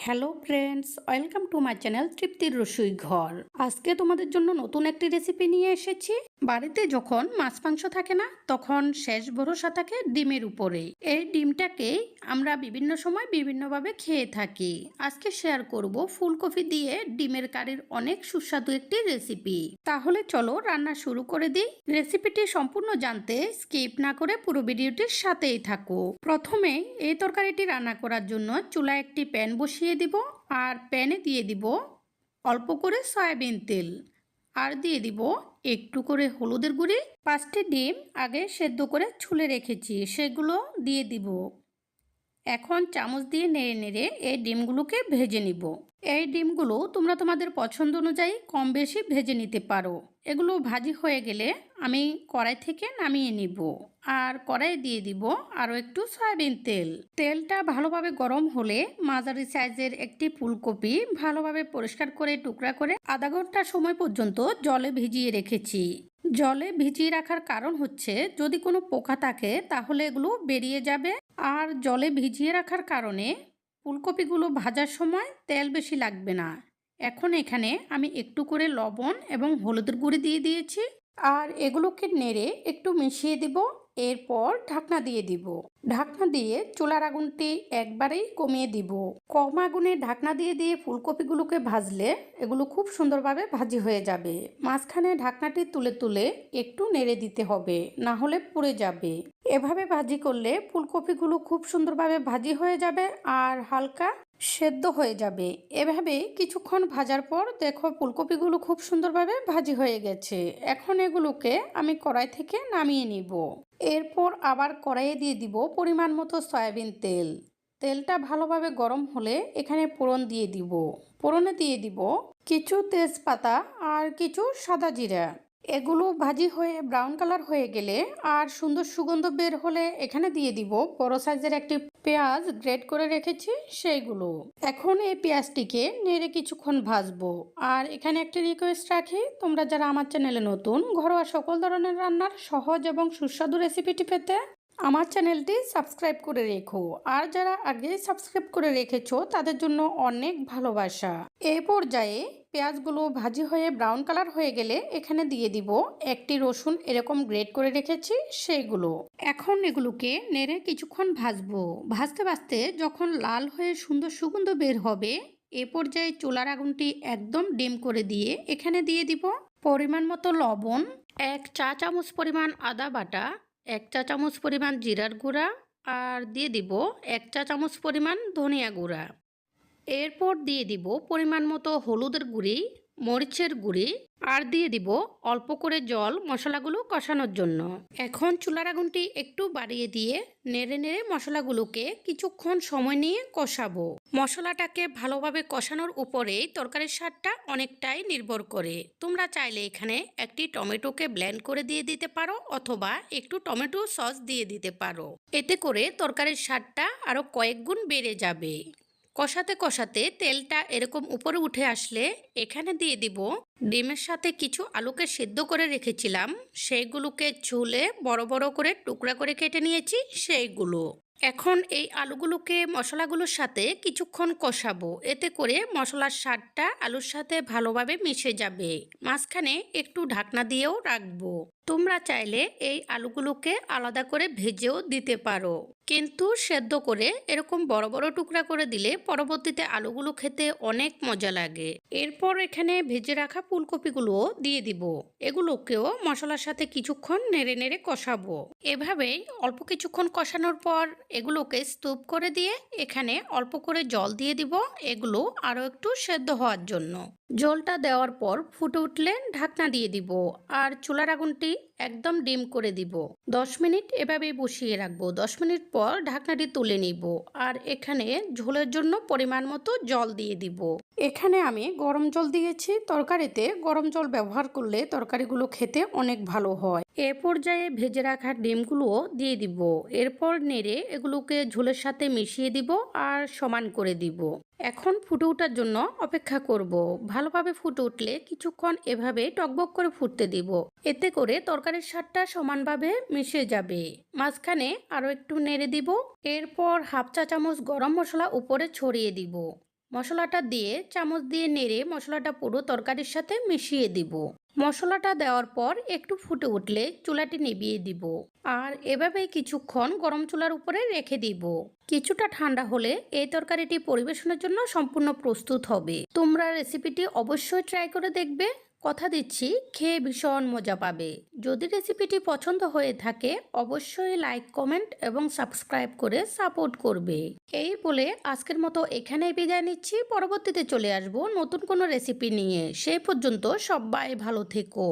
Hello friends, welcome to my channel তৃপ্তির রসোই ঘর। আজকে তোমাদের জন্য নতুন একটি রেসিপি নিয়ে এসেছি। বাড়িতে যখন মাছ মাংস থাকে না, তখন শেষ ভরসা থাকে ডিমের উপরে। এই ডিমটাকে আমরা বিভিন্ন সময় বিভিন্নভাবে খেয়ে থাকি। আজকে শেয়ার করব ফুলকপি দিয়ে ডিমের কারির অনেক সুস্বাদু একটি রেসিপি। তাহলে চলো রান্না শুরু করে দিই। রেসিপিটি সম্পূর্ণ জানতে স্কিপ না করে পুরো ভিডিওটির সাথেই থাকো। প্রথমে এই তরকারিটি রান্না করার জন্য চুলায় একটি প্যান বসিয়ে দিব আর প্যানে দিয়ে দিব অল্প করে সয়াবিন তেল আর দিয়ে দিব একটু করে হলুদের গুঁড়ি। 5টি ডিম আগে সেদ্ধ করে ছুলে রেখেছি, সেগুলো দিয়ে দিব। এখন চামচ দিয়ে নেড়ে নেড়ে এই ডিমগুলোকে ভেজে নিব। এই ডিমগুলো তোমরা তোমাদের পছন্দ অনুযায়ী কম বেশি ভেজে নিতে পারো। এগুলো ভাজি হয়ে গেলে আমি কড়াই থেকে নামিয়ে নিব আর কড়াইয়ে দিয়ে দিব আরও একটু সয়াবিন তেল। তেলটা ভালোভাবে গরম হলে মাঝারি সাইজের একটি ফুলকপি ভালোভাবে পরিষ্কার করে টুকরা করে আধা ঘন্টা সময় পর্যন্ত জলে ভিজিয়ে রেখেছি। জলে ভিজিয়ে রাখার কারণ হচ্ছে যদি কোনো পোকা থাকে তাহলে এগুলো বেরিয়ে যাবে, আর জলে ভিজিয়ে রাখার কারণে ফুলকপিগুলো ভাজার সময় তেল বেশি লাগবে না। এখন এখানে আমি একটু করে লবণ এবং হলুদের গুঁড়ি দিয়ে দিয়েছি আর এগুলোকে নেড়ে একটু মিশিয়ে দিব। এরপর ঢাকনা দিয়ে দিব। ঢাকনা দিয়ে চুলার আগুনটি একবারেই কমিয়ে দিব। কম আগুনে ঢাকনা দিয়ে দিয়ে ফুলকপিগুলোকে ভাজলে এগুলো খুব সুন্দরভাবে ভাজি হয়ে যাবে। মাঝখানে ঢাকনাটি তুলে তুলে একটু নেড়ে দিতে হবে, না হলে পুড়ে যাবে। এভাবে ভাজি করলে ফুলকপিগুলো খুব সুন্দরভাবে ভাজি হয়ে যাবে আর হালকা সেদ্ধ হয়ে যাবে। এভাবে কিছুক্ষণ ভাজার পর দেখো ফুলকপিগুলো খুব সুন্দরভাবে ভাজি হয়ে গেছে। এখন এগুলোকে আমি কড়াই থেকে নামিয়ে নিব। এরপর আবার কড়াইয়ে দিয়ে দিব পরিমাণ মতো সয়াবিন তেল। তেলটা ভালোভাবে গরম হলে এখানে ফোড়ন দিয়ে দিব। ফোড়নে দিয়ে দিব কিছু তেজপাতা আর কিছু সাদা জিরা। এগুলো ভাজি হয়ে ব্রাউন কালার হয়ে গেলে আর সুন্দর সুগন্ধ বের হলে এখানে দিয়ে দিব বড় সাইজের একটি পেঁয়াজ গ্রেট করে রেখেছি সেইগুলো। এখন এই পেঁয়াজটিকে নেড়ে কিছুক্ষণ ভাজবো। আর এখানে একটি রিকোয়েস্ট রাখি, তোমরা যারা আমার চ্যানেলে নতুন, ঘরোয়া সকল ধরনের রান্নার সহজ এবং সুস্বাদু রেসিপিটি পেতে আমার চ্যানেলটি সাবস্ক্রাইব করে রেখো। আর যারা আগে সাবস্ক্রাইব করে রেখেছো তাদের জন্য অনেক ভালোবাসা। এই পর্যায়ে পেঁয়াজগুলো ভাজি হয়ে ব্রাউন কালার হয়ে গেলে এখানে দিয়ে দিব একটি রসুন এরকম গ্রেট করে রেখেছি সেইগুলো। এখন এগুলোকে নেড়ে কিছুক্ষণ ভাজবো। ভাজতে ভাজতে যখন লাল হয়ে সুন্দর সুগন্ধ বের হবে, এ পর্যায়ে চুলার আগুনটি একদম ডিম করে দিয়ে এখানে দিয়ে দিব পরিমাণ মতো লবণ, 1 চা চামচ পরিমাণ আদা বাটা, 1 চা চামচ পরিমাণ জিরার গুঁড়া আর দিয়ে দিব 1 চা চামচ পরিমাণ ধনিয়া গুঁড়া। এরপর দিয়ে দিব পরিমাণ মতো হলুদের গুঁড়ি, মরিচের গুঁড়ি আর দিয়ে দিব অল্প করে জল মশলাগুলো কষানোর জন্য। এখন চুলার আগুনটি একটু বাড়িয়ে দিয়ে নেড়ে নেড়ে মশলাগুলোকে কিছুক্ষণ সময় নিয়ে কষাবো। মশলাটাকে ভালোভাবে কষানোর উপরেই তরকারির স্বাদটা অনেকটাই নির্ভর করে। তোমরা চাইলে এখানে একটি টমেটোকে ব্লেন্ড করে দিয়ে দিতে পারো অথবা একটু টমেটো সস দিয়ে দিতে পারো। এতে করে তরকারির স্বাদটা আরও কয়েক গুণ বেড়ে যাবে। কষাতে কষাতে তেলটা এরকম উপরে উঠে আসলে এখানে দিয়ে দিব ডিমের সাথে কিছু আলুকে সিদ্ধ করে রেখেছিলাম, সেইগুলোকে ছুলে বড় বড় করে টুকরা করে কেটে নিয়েছি সেইগুলো। এখন এই আলুগুলোকে মশলাগুলোর সাথে কিছুক্ষণ কষাবো। এতে করে মশলার স্বাদটা আলুর সাথে ভালোভাবে মিশে যাবে। মাঝখানে একটু ঢাকনা দিয়েও রাখবো। তোমরা চাইলে এই আলুগুলোকে আলাদা করে ভেজেও দিতে পারো, কিন্তু সেদ্ধ করে এরকম বড় বড় টুকরা করে দিলে পরবর্তীতে আলুগুলো খেতে অনেক মজা লাগে। এরপর এখানে ভেজে রাখা ফুলকপিগুলো দিয়ে দিব। এগুলোকেও মশলার সাথে কিছুক্ষণ নেড়ে নেড়ে কষাবো। এভাবেই অল্প কিছুক্ষণ কষানোর পর এগুলোকে স্তূপ করে দিয়ে এখানে অল্প করে জল দিয়ে দিব, এগুলো আরও একটু সেদ্ধ হওয়ার জন্য। জলটা দেওয়ার পর ফুটে উঠলে ঢাকনা দিয়ে দিব আর চুলার আগুনটি একদম ডিম করে দিব। 10 মিনিট এভাবেই বসিয়ে রাখবো। 10 মিনিট পর ঢাকনাটি তুলে নিব আর এখানে ঝোলের জন্য পরিমাণ মতো জল দিয়ে দিব। এখানে আমি গরম জল দিয়েছি। তরকারিতে গরম জল ব্যবহার করলে তরকারিগুলো খেতে অনেক ভালো হয়। এ পর্যায়ে ভেজে রাখা ডিমগুলো দিয়ে দিব। এরপর নেড়ে এগুলোকে ঝোলের সাথে মিশিয়ে দিব আর সমান করে দিব। এখন ফুটে ওঠার জন্য অপেক্ষা করব। ভালোভাবে ফুটে উঠলে কিছুক্ষণ এভাবে টকবক করে ফুটতে দিব। এতে করে তরকারির স্বাদটা সমানভাবে মিশে যাবে। মাঝখানে আরও একটু নেড়ে দিব। এরপর 1/2 চা চামচ গরম মশলা উপরে ছড়িয়ে দিব। মশলাটা দিয়ে চামচ দিয়ে নেড়ে মশলাটা পুরো তরকারির সাথে মিশিয়ে দিব। মশলাটা দেওয়ার পর একটু ফুটে উঠলে চুলাটি নিভিয়ে দিব আর এভাবেই কিছুক্ষণ গরম চুলার উপরে রেখে দিব। কিছুটা ঠান্ডা হলে এই তরকারিটি পরিবেশনের জন্য সম্পূর্ণ প্রস্তুত হবে। তোমরা রেসিপিটি অবশ্যই ট্রাই করে দেখবে, কথা দিচ্ছি খেয়ে ভীষণ মজা পাবে। যদি রেসিপিটি পছন্দ হয়ে থাকে অবশ্যই লাইক, কমেন্ট এবং সাবস্ক্রাইব করে সাপোর্ট করবে। এই বলে আজকের মতো এখানেই বিদায় নিচ্ছি। পরবর্তীতে চলে আসবো নতুন কোনো রেসিপি নিয়ে। সেই পর্যন্ত সবাই ভালো থেকো।